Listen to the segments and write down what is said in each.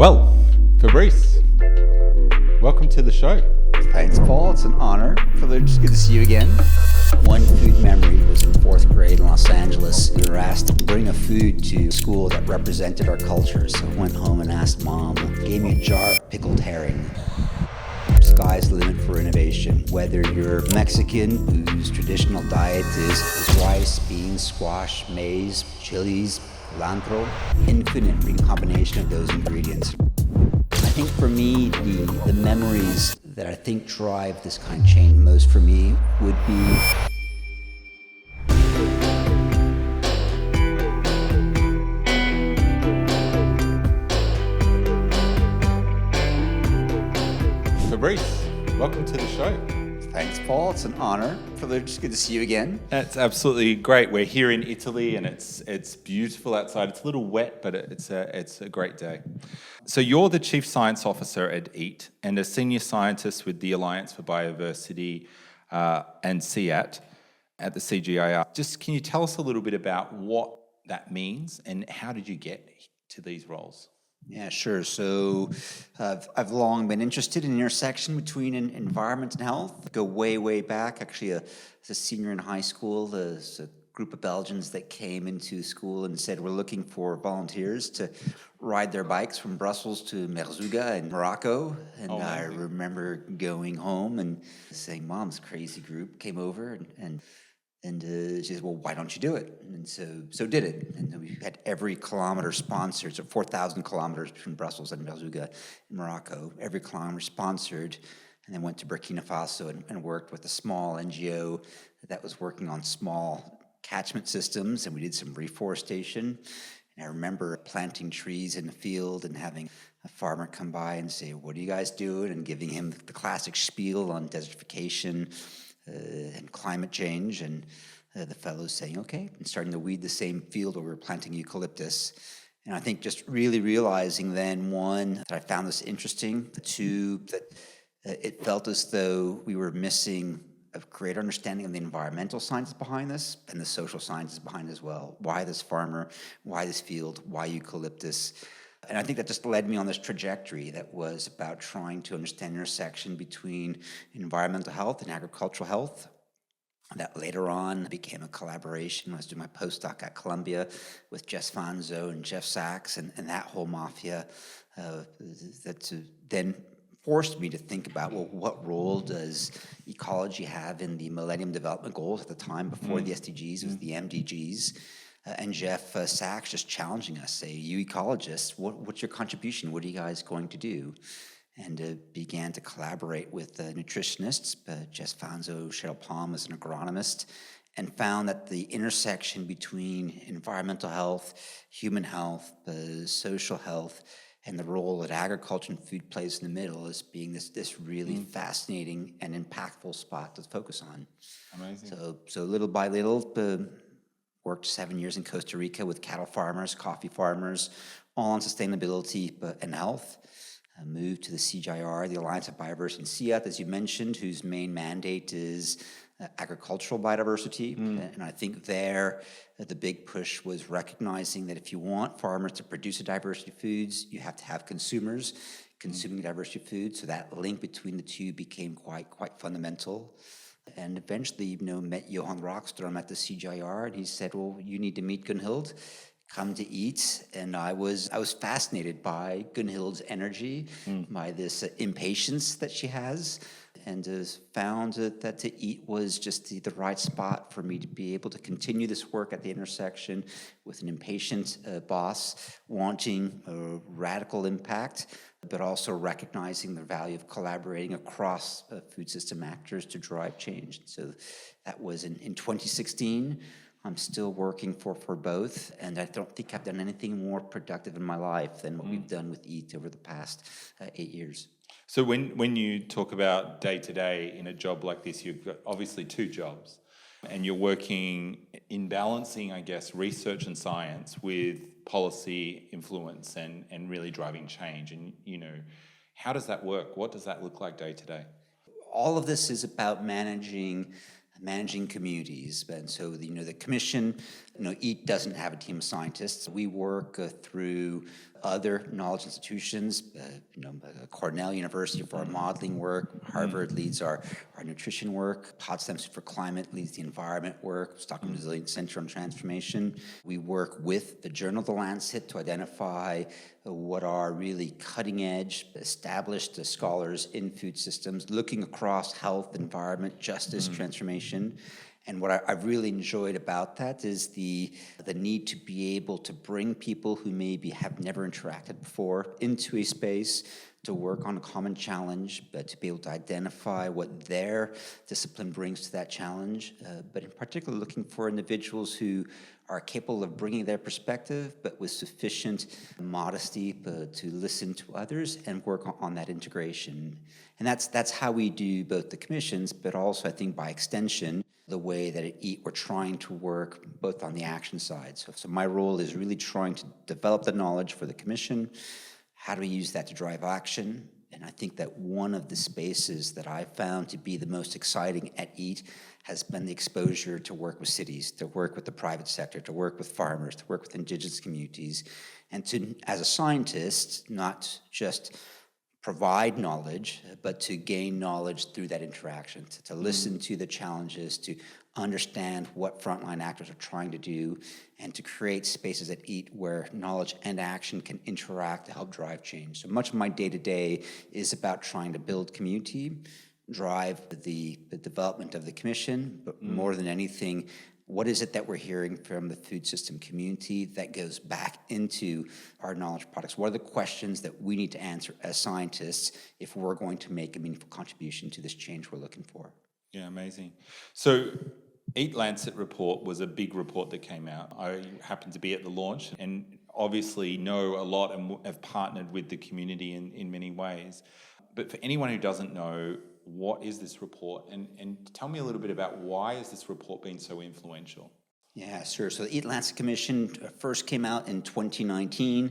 Well, Fabrice, welcome to the show. Thanks, Paul. It's an honor. Privilege. Good to see you again. One food memory was in fourth grade in Los Angeles. We were asked to bring a food to school that represented our culture. So I went home and asked Mom. Gave me a jar of pickled herring. Sky's the limit for innovation. Whether you're Mexican, whose traditional diet is rice, beans, squash, maize, chilies, cilantro, infinite recombination of those ingredients. I think for me, the memories that I think drive this kind of change most for me would be Fabrice, welcome to the show. Thanks, Paul. It's an honor. Privilege. Good to see you again. That's absolutely great. We're here in Italy, and it's beautiful outside. It's a little wet, but it's a great day. So you're the Chief Science Officer at EAT and a Senior Scientist with the Alliance for Biodiversity and EAT at the CGIAR. Just can you tell us a little bit about what that means and how did you get to these roles? Yeah, sure. So I've long been interested in the intersection between environment and health. Go way, way back. Actually, as a senior in high school, there's a group of Belgians that came into school and said, we're looking for volunteers to ride their bikes from Brussels to Merzouga in Morocco. And I remember going home and saying, Mom, this crazy group came over and she said, well, why don't you do it? And so did it. And we had every kilometer sponsored, so 4,000 kilometers between Brussels and Merzouga in Morocco, every kilometer sponsored, and then went to Burkina Faso and worked with a small NGO that was working on small catchment systems, and we did some reforestation. And I remember planting trees in the field and having a farmer come by and say, what are you guys doing? And giving him the classic spiel on desertification, and climate change, and the fellows saying, okay, and starting to weed the same field where we were planting eucalyptus. And I think just really realizing then, one, that I found this interesting, two, that it felt as though we were missing a greater understanding of the environmental sciences behind this and the social sciences behind it as well. Why this farmer? Why this field? Why eucalyptus? And I think that just led me on this trajectory that was about trying to understand the intersection between environmental health and agricultural health. That later on became a collaboration. I was doing my postdoc at Columbia with Jess Fanzo and Jeff Sachs and that whole mafia that then forced me to think about, well, what role does ecology have in the Millennium Development Goals at the time before the SDGs? It was the MDGs. And Jeff Sachs just challenging us, say, you ecologists, what's your contribution? What are you guys going to do? And began to collaborate with nutritionists, Jess Fanzo, Cheryl Palm as an agronomist, and found that the intersection between environmental health, human health, social health, and the role that agriculture and food plays in the middle as being this really fascinating and impactful spot to focus on. Amazing. So little by little, worked 7 years in Costa Rica with cattle farmers, coffee farmers, all on sustainability and health. I moved to the CGIAR, the Alliance of Biodiversity and EAT, as you mentioned, whose main mandate is agricultural biodiversity. And I think there, the big push was recognizing that if you want farmers to produce a diversity of foods, you have to have consumers consuming diversity of foods. So that link between the two became quite fundamental. And eventually, met Johan Rockström at the CGIAR, and he said, well, you need to meet Gunhild, come to EAT. And I was fascinated by Gunhild's energy, by this impatience that she has, and found that to EAT was just the right spot for me to be able to continue this work at the intersection with an impatient boss wanting a radical impact, but also recognizing the value of collaborating across food system actors to drive change. So that was in 2016. I'm still working for both, and I don't think I've done anything more productive in my life than what we've done with EAT over the past 8 years. So when you talk about day-to-day in a job like this, you've got obviously two jobs, and you're working in balancing, I guess, research and science with policy influence and really driving change. And, how does that work? What does that look like day-to-day? All of this is about managing communities. And so, the commission EAT doesn't have a team of scientists. We work through other knowledge institutions, Cornell University for our modeling work, Harvard leads our nutrition work, Potsdam for Climate leads the environment work, Stockholm Resilience Center on Transformation. We work with the journal The Lancet to identify what are really cutting-edge, established scholars in food systems, looking across health, environment, justice, transformation. And what I've really enjoyed about that is the need to be able to bring people who maybe have never interacted before into a space to work on a common challenge, but to be able to identify what their discipline brings to that challenge, but in particular looking for individuals who are capable of bringing their perspective, but with sufficient modesty to listen to others and work on that integration. And that's how we do both the commissions, but also I think by extension, the way that at EAT we're trying to work both on the action side. So my role is really trying to develop the knowledge for the commission. How do we use that to drive action? And I think that one of the spaces that I found to be the most exciting at EAT has been the exposure to work with cities, to work with the private sector, to work with farmers, to work with indigenous communities, and to, as a scientist, not just provide knowledge, but to gain knowledge through that interaction, to listen to the challenges, to understand what frontline actors are trying to do, and to create spaces at EAT where knowledge and action can interact to help drive change. So much of my day-to-day is about trying to build community, drive the development of the commission, but more than anything, what is it that we're hearing from the food system community that goes back into our knowledge products? What are the questions that we need to answer as scientists if we're going to make a meaningful contribution to this change we're looking for? Yeah, amazing. So EAT-Lancet report was a big report that came out. I happened to be at the launch and obviously know a lot and have partnered with the community in many ways. But for anyone who doesn't know, what is this report? And tell me a little bit about why has this report been so influential? Yeah, sure. So the EAT-Lancet Commission first came out in 2019.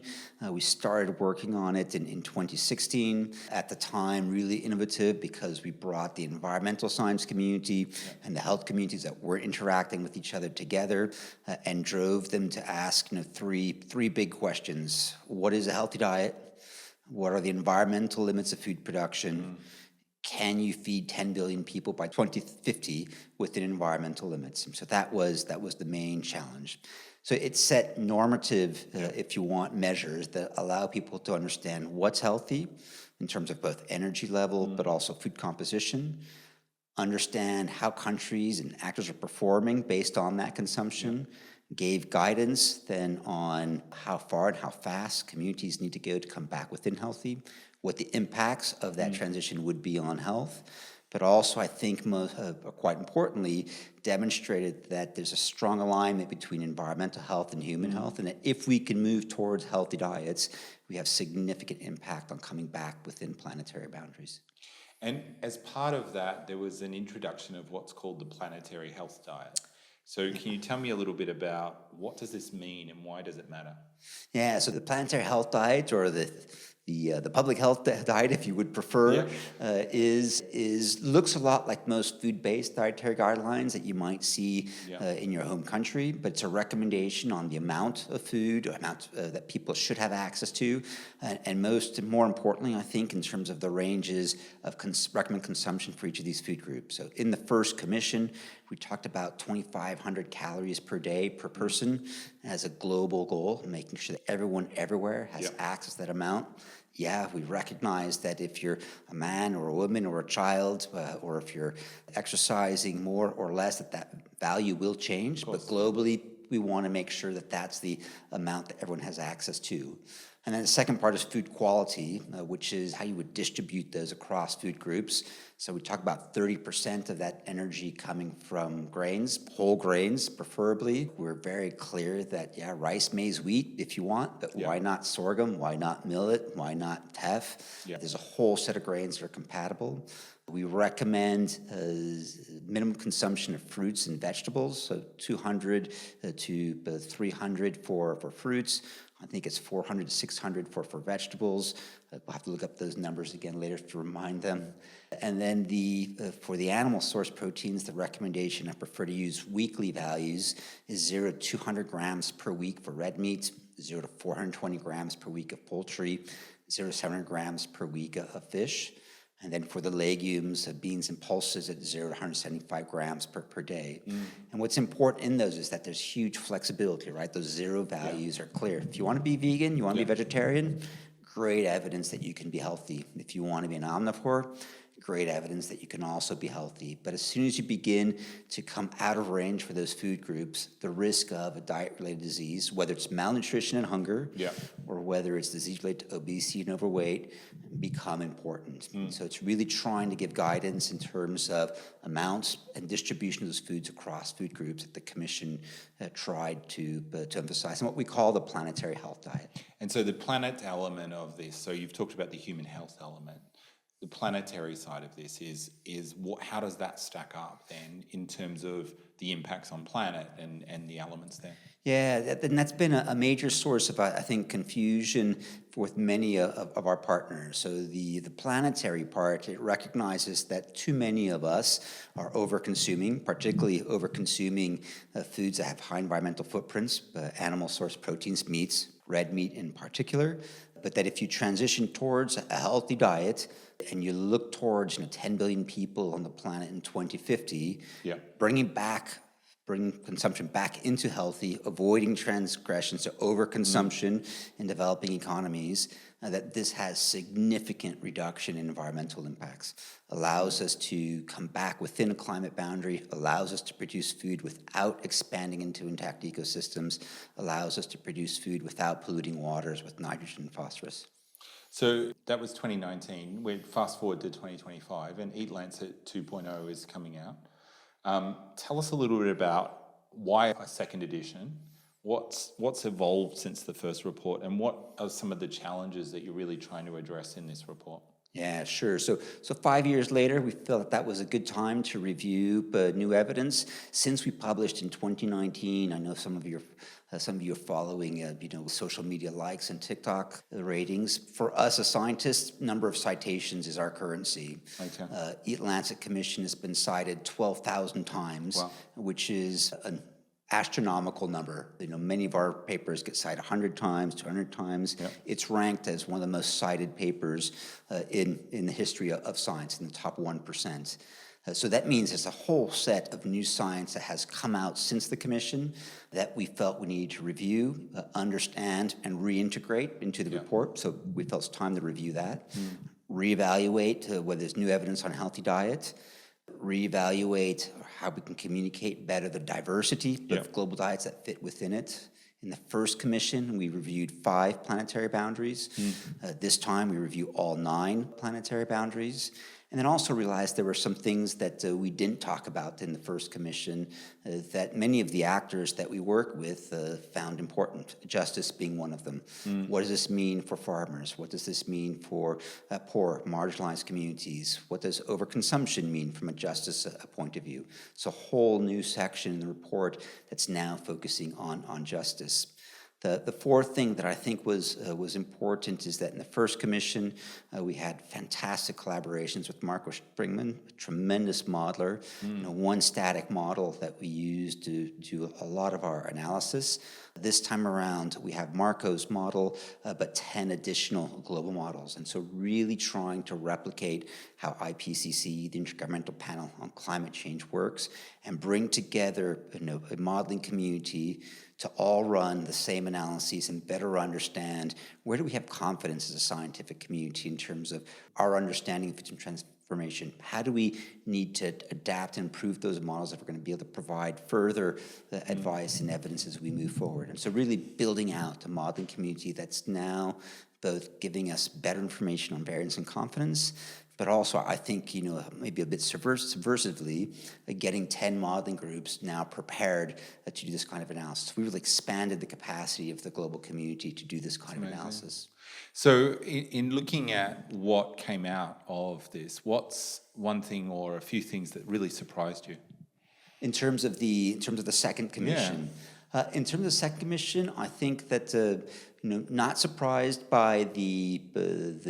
We started working on it in 2016. At the time, really innovative because we brought the environmental science community and the health communities that were interacting with each other together and drove them to ask three big questions. What is a healthy diet? What are the environmental limits of food production? Can you feed 10 billion people by 2050 within environmental limits? And so that was the main challenge. So it set normative, if you want, measures that allow people to understand what's healthy in terms of both energy level, but also food composition, understand how countries and actors are performing based on that consumption, gave guidance then on how far and how fast communities need to go to come back within healthy, what the impacts of that transition would be on health, but also I think quite importantly demonstrated that there's a strong alignment between environmental health and human health, and that if we can move towards healthy diets, we have significant impact on coming back within planetary boundaries. And as part of that, there was an introduction of what's called the planetary health diet. So can you tell me a little bit about what does this mean and why does it matter? Yeah, so the planetary health diet, or the public health diet, if you would prefer, looks a lot like most food-based dietary guidelines that you might see in your home country, but it's a recommendation on the amount of food, or amount that people should have access to, and more importantly, I think, in terms of the ranges of recommended consumption for each of these food groups. So in the first commission, we talked about 2,500 calories per day per person as a global goal, making sure that everyone everywhere has access to that amount. Yeah, we recognize that if you're a man or a woman or a child, or if you're exercising more or less, that value will change. But globally, we want to make sure that that's the amount that everyone has access to. And then the second part is food quality, which is how you would distribute those across food groups. So we talk about 30% of that energy coming from grains, whole grains preferably. We're very clear that, rice, maize, wheat if you want, but why not sorghum? Why not millet? Why not teff? There's a whole set of grains that are compatible. We recommend minimum consumption of fruits and vegetables, so 200 to 300 for fruits, I think it's 400 to 600 for vegetables. We'll have to look up those numbers again later to remind them. And then for the animal source proteins, the recommendation, I prefer to use weekly values, is 0 to 200 grams per week for red meat, 0 to 420 grams per week of poultry, 0 to 700 grams per week of fish. And then for the legumes, beans and pulses at 0 to 175 grams per day. And what's important in those is that there's huge flexibility, right? Those zero values are clear. If you want to be vegan, you want to be vegetarian, great evidence that you can be healthy. If you want to be an omnivore, great evidence that you can also be healthy. But as soon as you begin to come out of range for those food groups, the risk of a diet-related disease, whether it's malnutrition and hunger, or whether it's disease-related to obesity and overweight, become important. So it's really trying to give guidance in terms of amounts and distribution of those foods across food groups that the Commission tried to emphasize, and what we call the planetary health diet. And so the planet element of this, so you've talked about the human health element. The planetary side of this is how does that stack up then in terms of the impacts on planet and the elements there? Yeah, and that's been a major source of, I think, confusion with many of our partners. So the planetary part, it recognizes that too many of us are over-consuming, particularly over-consuming foods that have high environmental footprints, animal source proteins, meats, red meat in particular, but that if you transition towards a healthy diet and you look towards 10 billion people on the planet in 2050, bringing consumption back into healthy, avoiding transgressions to overconsumption in developing economies, that this has significant reduction in environmental impacts, allows us to come back within a climate boundary, allows us to produce food without expanding into intact ecosystems, allows us to produce food without polluting waters with nitrogen and phosphorus. So that was 2019. We fast forward to 2025, and EAT-Lancet 2.0 is coming out. Tell us a little bit about why a second edition, what's evolved since the first report, and what are some of the challenges that you're really trying to address in this report? Yeah, sure. So 5 years later, we felt that was a good time to review new evidence. Since we published in 2019, I know some of you are following, social media likes and TikTok ratings. For us as scientists, number of citations is our currency. Okay. EAT-Lancet Commission has been cited 12,000 times, which is an astronomical number. Many of our papers get cited 100 times, 200 times. It's ranked as one of the most cited papers in the history of science, in the top 1%. So that means there's a whole set of new science that has come out since the Commission that we felt we needed to review, understand, and reintegrate into the report. So we felt it's time to review that, reevaluate whether there's new evidence on healthy diet, reevaluate how we can communicate better the diversity of global diets that fit within it. In the first Commission, we reviewed 5 planetary boundaries. This time, we review all 9 planetary boundaries. And then also realized there were some things that we didn't talk about in the first Commission that many of the actors that we work with found important, justice being one of them. What does this mean for farmers? What does this mean for poor, marginalized communities? What does overconsumption mean from a justice point of view? It's a whole new section in the report that's now focusing on justice. The fourth thing that I think was important is that in the first Commission, we had fantastic collaborations with Marco Springman, a tremendous modeler, one static model that we used to do a lot of our analysis. This time around, we have Marco's model, but 10 additional global models. And so really trying to replicate how IPCC, the Intergovernmental Panel on Climate Change, works and bring together a modeling community to all run the same analyses and better understand where do we have confidence as a scientific community in terms of our understanding of food transformation. How do we need to adapt and improve those models if we're going to be able to provide further advice and evidence as we move forward? And so really building out a modeling community that's now both giving us better information on variance and confidence, but also, I think, maybe a bit subversively, getting 10 modeling groups now prepared to do this kind of analysis. We really expanded the capacity of the global community to do this kind of analysis. So in looking at what came out of this, what's one thing or a few things that really surprised you? In terms of the second Commission, In terms of the second commission, I think that not surprised by the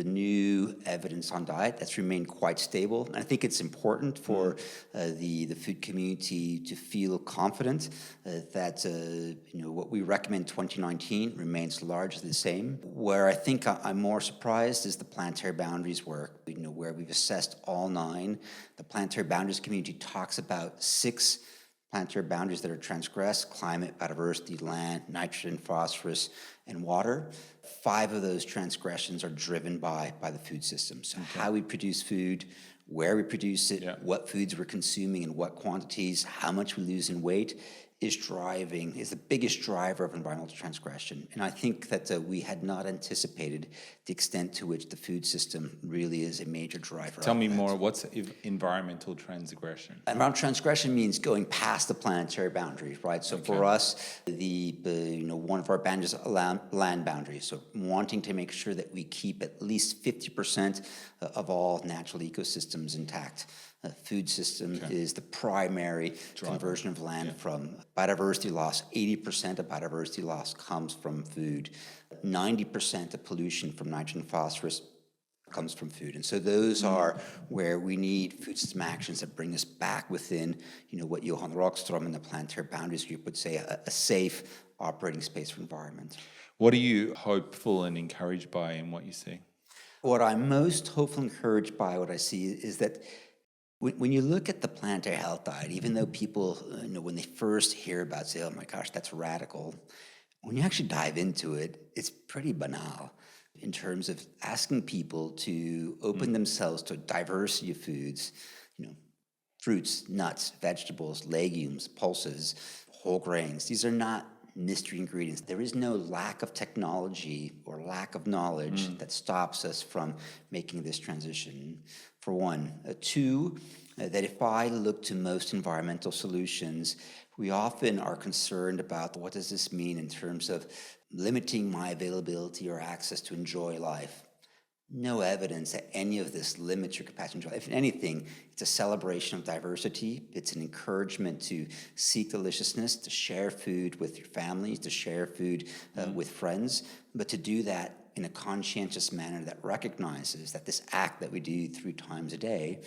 new evidence on diet. That's remained quite stable. And I think it's important for the food community to feel confident that what we recommend 2019 remains largely the same. Where I think I'm more surprised is the planetary boundaries work. Where we've assessed all 9. The planetary boundaries community talks about 6 planetary boundaries that are transgressed: climate, biodiversity, land, nitrogen, phosphorus, and water. 5 of those transgressions are driven by the food system. So how we produce food, where we produce it, what foods we're consuming in what quantities, how much we lose in weight is the biggest driver of environmental transgression. And I think that we had not anticipated the extent to which the food system really is a major driver. Tell me more, what's environmental transgression? Environmental transgression means going past the planetary boundary, right? So for us, one of our boundaries is land boundaries. So wanting to make sure that we keep at least 50% of all natural ecosystems intact. Food system is the primary conversion of land from biodiversity loss. 80% of biodiversity loss comes from food. 90% of pollution from nitrogen and phosphorus comes from food. And so those are where we need food system actions that bring us back within, what Johan Rockström and the Planetary Boundaries Group would say a safe operating space for environment. What are you hopeful and encouraged by in what you see? What I'm most hopeful and encouraged by what I see is that when you look at the planetary health diet, even though people, when they first hear about it, say, oh my gosh, that's radical, when you actually dive into it, it's pretty banal in terms of asking people to open themselves to a diversity of foods, fruits, nuts, vegetables, legumes, pulses, whole grains. These are not mystery ingredients. There is no lack of technology or lack of knowledge that stops us from making this transition, for one. 2, that if I look to most environmental solutions, we often are concerned about what does this mean in terms of limiting my availability or access to enjoy life. No evidence that any of this limits your capacity to enjoy. If anything, it's a celebration of diversity. It's an encouragement to seek deliciousness, to share food with your families, to share food with friends, but to do that in a conscientious manner that recognizes that this act that we do 3 times a day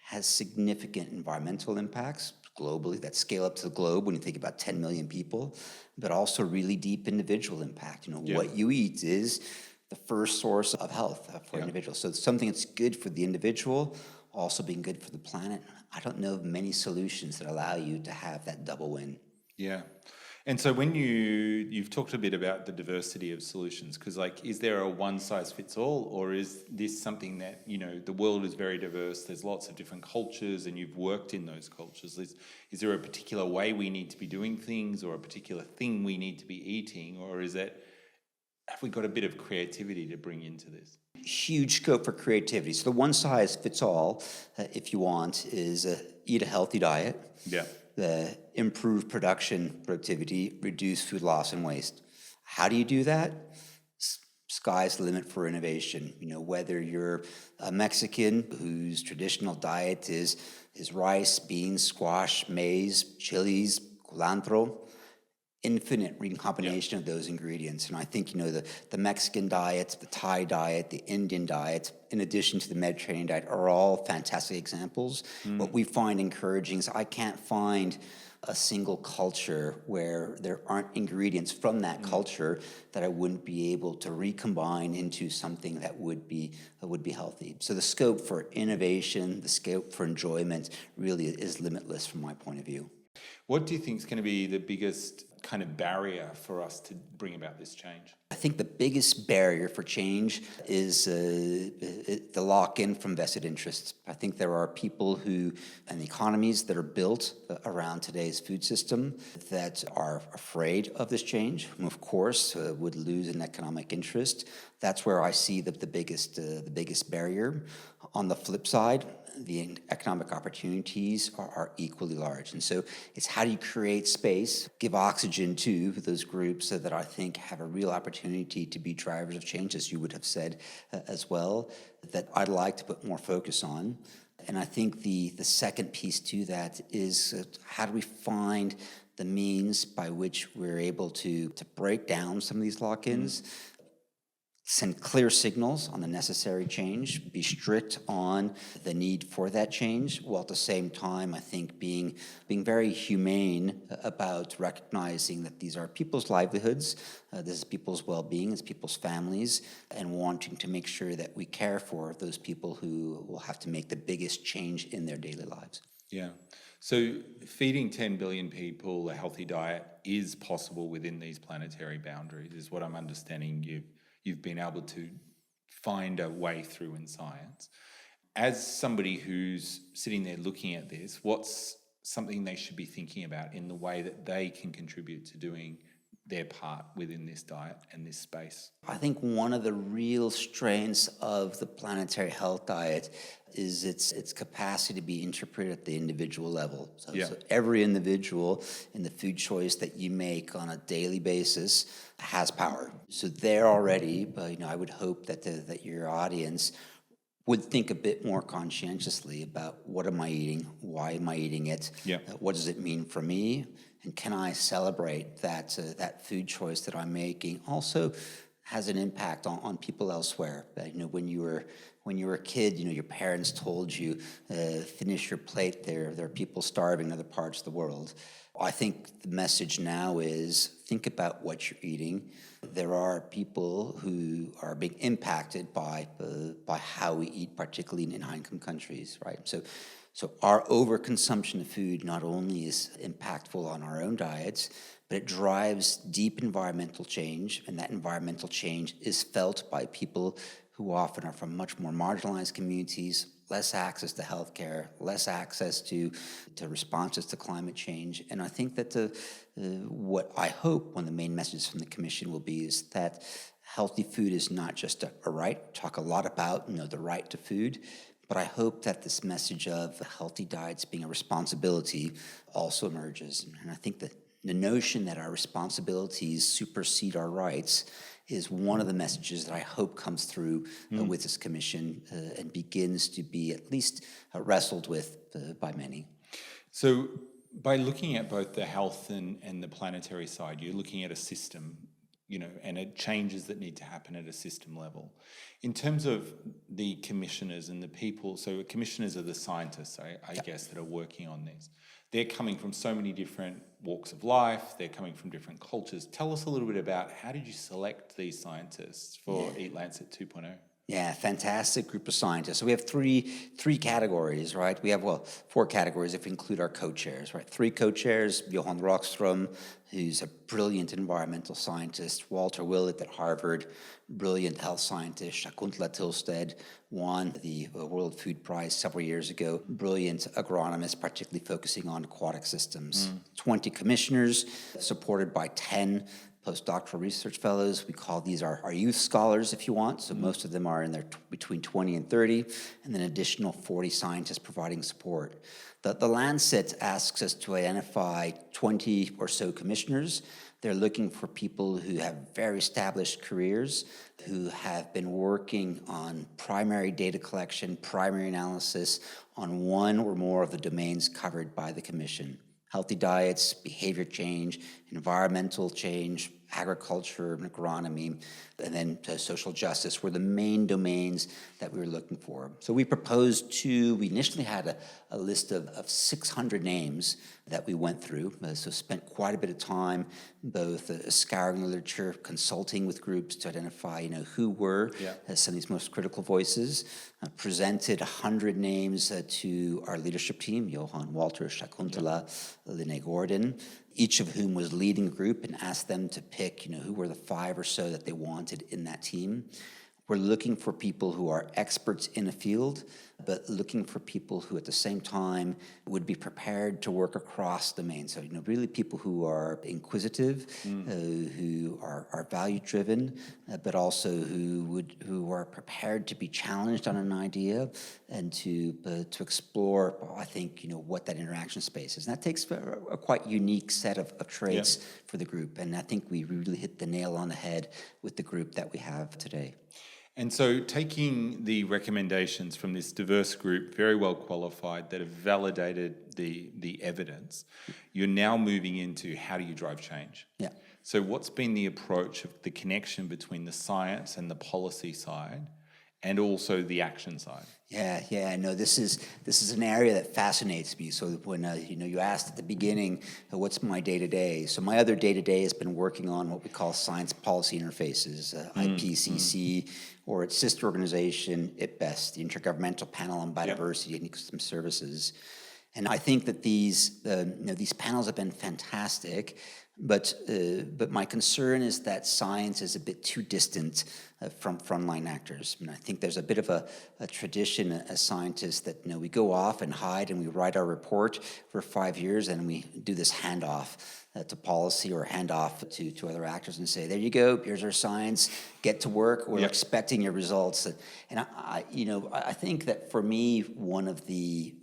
has significant environmental impacts globally that scale up to the globe when you think about 10 million people, but also really deep individual impact. What you eat is the first source of health for individuals. So it's something that's good for the individual, also being good for the planet. I don't know of many solutions that allow you to have that double win. Yeah. And so when you've talked a bit about the diversity of solutions, because is there a one size fits all, or is this something that, the world is very diverse, there's lots of different cultures and you've worked in those cultures. Is there a particular way we need to be doing things or a particular thing we need to be eating, or have we got a bit of creativity to bring into this? Huge scope for creativity. So the one size fits all, if you want, is eat a healthy diet. Yeah. Improve productivity, reduce food loss and waste. How do you do that? Sky's the limit for innovation. Whether you're a Mexican whose traditional diet is rice, beans, squash, maize, chilies, culantro, infinite recombination of those ingredients. And I think, the Mexican diet, the Thai diet, the Indian diet, in addition to the Mediterranean diet, are all fantastic examples. What we find encouraging is I can't find a single culture where there aren't ingredients from that culture that I wouldn't be able to recombine into something that would be healthy. So the scope for innovation, the scope for enjoyment really is limitless from my point of view. What do you think is going to be the biggest kind of barrier for us to bring about this change? I think the biggest barrier for change is the lock-in from vested interests. I think there are people and economies that are built around today's food system that are afraid of this change, who of course would lose an economic interest. That's where I see the biggest barrier. On the flip side, the economic opportunities are equally large. And so it's how do you create space, give oxygen to those groups that I think have a real opportunity to be drivers of change, as you would have said as well, that I'd like to put more focus on. And I think the second piece to that is how do we find the means by which we're able to break down some of these lock-ins, send clear signals on the necessary change, be strict on the need for that change, while at the same time, I think, being very humane about recognizing that these are people's livelihoods, this is people's well-being, it's people's families, and wanting to make sure that we care for those people who will have to make the biggest change in their daily lives. Yeah. So feeding 10 billion people a healthy diet is possible within these planetary boundaries, is what I'm understanding you've been able to find a way through in science. As somebody who's sitting there looking at this, what's something they should be thinking about in the way that they can contribute to doing their part within this diet and this space? I think one of the real strengths of the planetary health diet is its capacity to be interpreted at the individual level. So every individual in the food choice that you make on a daily basis has power. So there already, I would hope that your audience would think a bit more conscientiously about what am I eating, why am I eating it, what does it mean for me, and can I celebrate that food choice that I'm making also has an impact on people elsewhere. When you were a kid, your parents told you, finish your plate, there are people starving in other parts of the world. I think the message now is think about what you're eating. There are people who are being impacted by how we eat, particularly in high-income countries, right? So our overconsumption of food not only is impactful on our own diets, but it drives deep environmental change, and that environmental change is felt by people who often are from much more marginalized communities, less access to healthcare, less access to responses to climate change. And I think that what I hope one of the main messages from the Commission will be is that healthy food is not just a right. Talk a lot about the right to food, but I hope that this message of healthy diets being a responsibility also emerges. And I think that the notion that our responsibilities supersede our rights is one of the messages that I hope comes through with this commission and begins to be at least wrestled with by many. So by looking at both the health and the planetary side, you're looking at a system, and it changes that need to happen at a system level. In terms of the commissioners and the people, so commissioners are the scientists, I guess, that are working on this. They're coming from so many different walks of life. They're coming from different cultures. Tell us a little bit about how did you select these scientists for EAT-Lancet 2.0? Yeah, fantastic group of scientists. So we have three categories, right? We have, four categories if we include our co-chairs, right? Three co-chairs, Johan Rockström, who's a brilliant environmental scientist, Walter Willett at Harvard, brilliant health scientist, Shakuntala Tilsted, won the World Food Prize several years ago, brilliant agronomist, particularly focusing on aquatic systems. 20 commissioners, supported by 10 postdoctoral research fellows. We call these our youth scholars, if you want. So most of them are in their between 20 and 30, and then additional 40 scientists providing support. The Lancet asks us to identify 20 or so commissioners. They're looking for people who have very established careers, who have been working on primary data collection, primary analysis on one or more of the domains covered by the Commission. Healthy diets, behavior change, environmental change, agriculture, and agronomy, and then social justice were the main domains that we were looking for. So we we initially had a list of 600 names that we went through, so spent quite a bit of time both scouring the literature, consulting with groups to identify who were some of these most critical voices, presented 100 names to our leadership team, Johan, Walter, Shakuntala, Linné Gordon, each of whom was leading a group, and asked them to pick, who were the 5 or so that they wanted in that team. We're looking for people who are experts in a field, but looking for people who at the same time would be prepared to work across domains. So, really people who are inquisitive, who are value-driven, but also who are prepared to be challenged on an idea and to explore, I think, what that interaction space is. And that takes a quite unique set of traits for the group. And I think we really hit the nail on the head with the group that we have today. And so taking the recommendations from this diverse group, very well qualified, that have validated the evidence, you're now moving into how do you drive change? Yeah. So what's been the approach of the connection between the science and the policy side and also the action side? Yeah. No, this is an area that fascinates me. So when you asked at the beginning, what's my day to day? So my other day to day has been working on what we call science policy interfaces, IPCC, or its sister organization, IPBES, the Intergovernmental Panel on Biodiversity and Ecosystem Services. And I think that these panels have been fantastic, but my concern is that science is a bit too distant from frontline actors. I think there's a bit of a tradition as scientists that we go off and hide and we write our report for 5 years and we do this handoff to policy or handoff to other actors and say, there you go, here's our science, get to work, we're expecting your results. And I think that for me, one of the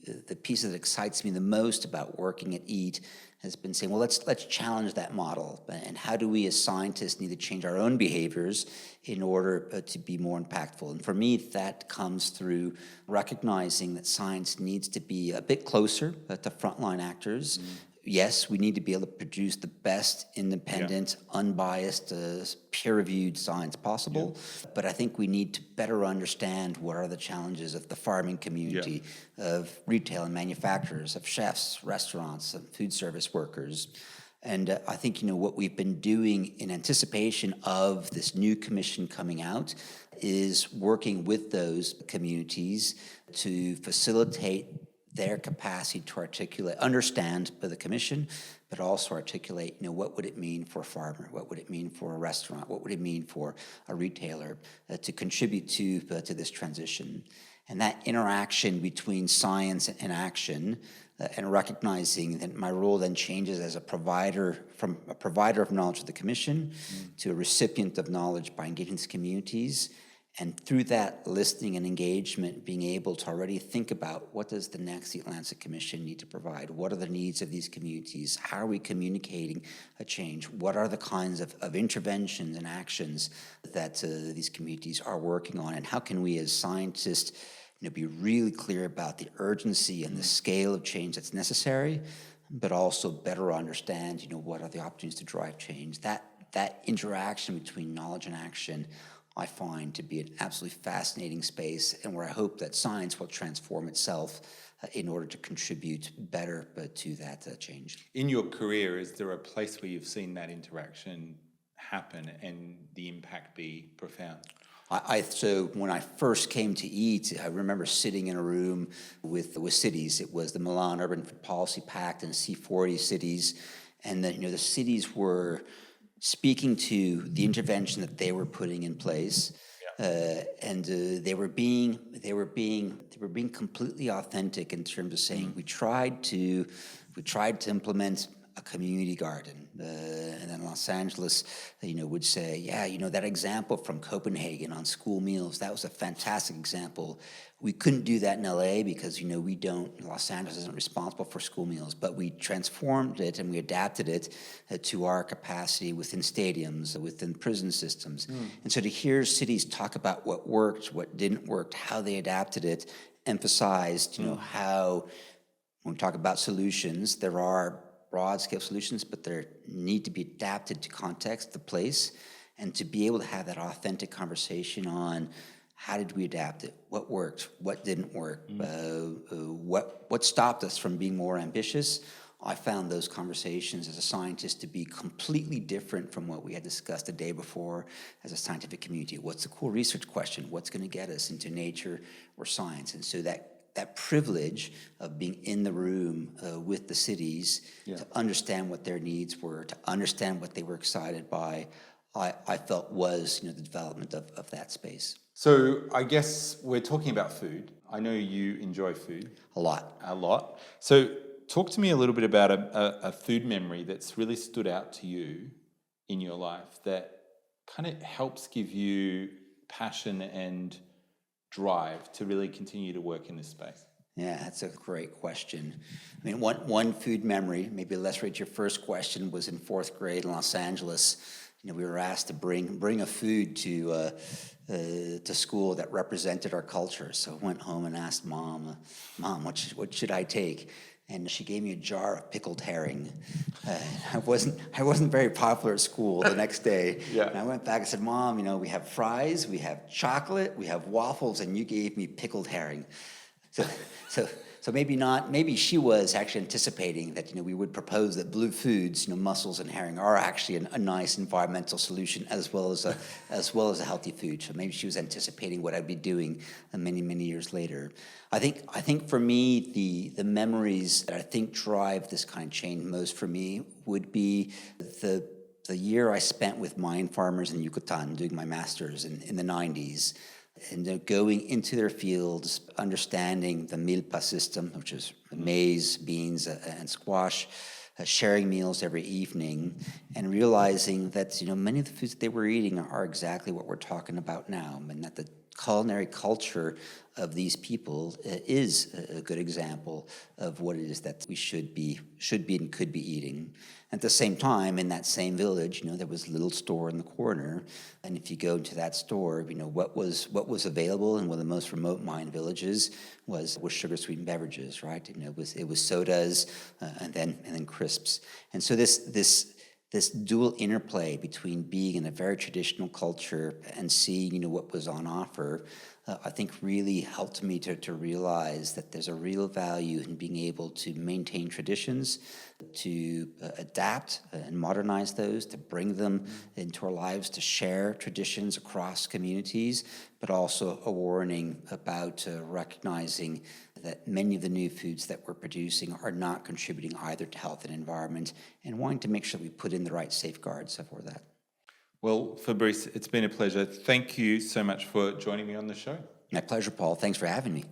pieces that excites me the most about working at EAT has been saying, well, let's challenge that model. And how do we as scientists need to change our own behaviors in order to be more impactful? And for me, that comes through recognizing that science needs to be a bit closer to frontline actors. Yes, we need to be able to produce the best independent, unbiased, peer-reviewed science possible, but I think we need to better understand what are the challenges of the farming community, of retail and manufacturers, of chefs, restaurants, of food service workers. And I think, what we've been doing in anticipation of this new commission coming out is working with those communities to facilitate their capacity to understand the commission, but also articulate, what would it mean for a farmer? What would it mean for a restaurant? What would it mean for a retailer to contribute to this transition? And that interaction between science and action, and recognizing that my role then changes as a provider, from a provider of knowledge to the commission to a recipient of knowledge by engaging these communities. And through that listening and engagement, being able to already think about what does the next EAT-Lancet Commission need to provide? What are the needs of these communities? How are we communicating a change? What are the kinds of interventions and actions that these communities are working on? And how can we as scientists be really clear about the urgency and the scale of change that's necessary, but also better understand what are the opportunities to drive change? That interaction between knowledge and action I find to be an absolutely fascinating space, and where I hope that science will transform itself in order to contribute better to that change. In your career, is there a place where you've seen that interaction happen and the impact be profound? So when I first came to EAT, I remember sitting in a room with cities. It was the Milan Urban Policy Pact and C40 cities, and the cities were speaking to the intervention that they were putting in place, and they were being completely authentic in terms of saying we tried to implement a community garden, and then Los Angeles, would say, that example from Copenhagen on school meals, that was a fantastic example. We couldn't do that in LA because, Los Angeles isn't responsible for school meals, but we transformed it and we adapted it to our capacity within stadiums, within prison systems. And so to hear cities talk about what worked, what didn't work, how they adapted it, emphasized, how, when we talk about solutions, there are broad-scale solutions, but they need to be adapted to context, the place, and to be able to have that authentic conversation on how did we adapt it, what worked, what didn't work, what stopped us from being more ambitious. I found those conversations as a scientist to be completely different from what we had discussed the day before as a scientific community. What's the cool research question? What's going to get us into nature or science? And so that privilege of being in the room with the cities to understand what their needs were, to understand what they were excited by, I felt was the development of that space. So I guess we're talking about food. I know you enjoy food. A lot. So talk to me a little bit about a food memory that's really stood out to you in your life that kind of helps give you passion and drive to really continue to work in this space. Yeah, that's a great question. I mean, one food memory, maybe let's rate your first question, was in fourth grade in Los Angeles. we were asked to bring a food to school that represented our culture. So I went home and asked Mom, what should I take? And she gave me a jar of pickled herring. I wasn't very popular at school the next day. Yeah. And I went back and said, Mom, we have fries, we have chocolate, we have waffles, and you gave me pickled herring. So maybe not. Maybe she was actually anticipating that we would propose that blue foods, mussels and herring, are actually a nice environmental solution as well as a healthy food. So maybe she was anticipating what I'd be doing many years later. I think for me the memories that I think drive this kind of change most for me would be the year I spent with Mayan farmers in Yucatan doing my master's in the 90s. And they're going into their fields, understanding the milpa system, which is maize, beans, and squash, sharing meals every evening, and realizing that many of the foods that they were eating are exactly what we're talking about now, and that the culinary culture of these people is a good example of what it is that we should be and could be eating. At the same time, in that same village, there was a little store in the corner, and if you go into that store, what was available in one of the most remote Mayan villages was sugar-sweetened beverages, right? It was sodas and then crisps, and so this dual interplay between being in a very traditional culture and seeing what was on offer, I think really helped me to realize that there's a real value in being able to maintain traditions, to adapt and modernize those, to bring them into our lives, to share traditions across communities, but also a warning about recognizing that many of the new foods that we're producing are not contributing either to health and environment, and wanting to make sure we put in the right safeguards for that. Well, Fabrice, it's been a pleasure. Thank you so much for joining me on the show. My pleasure, Paul. Thanks for having me.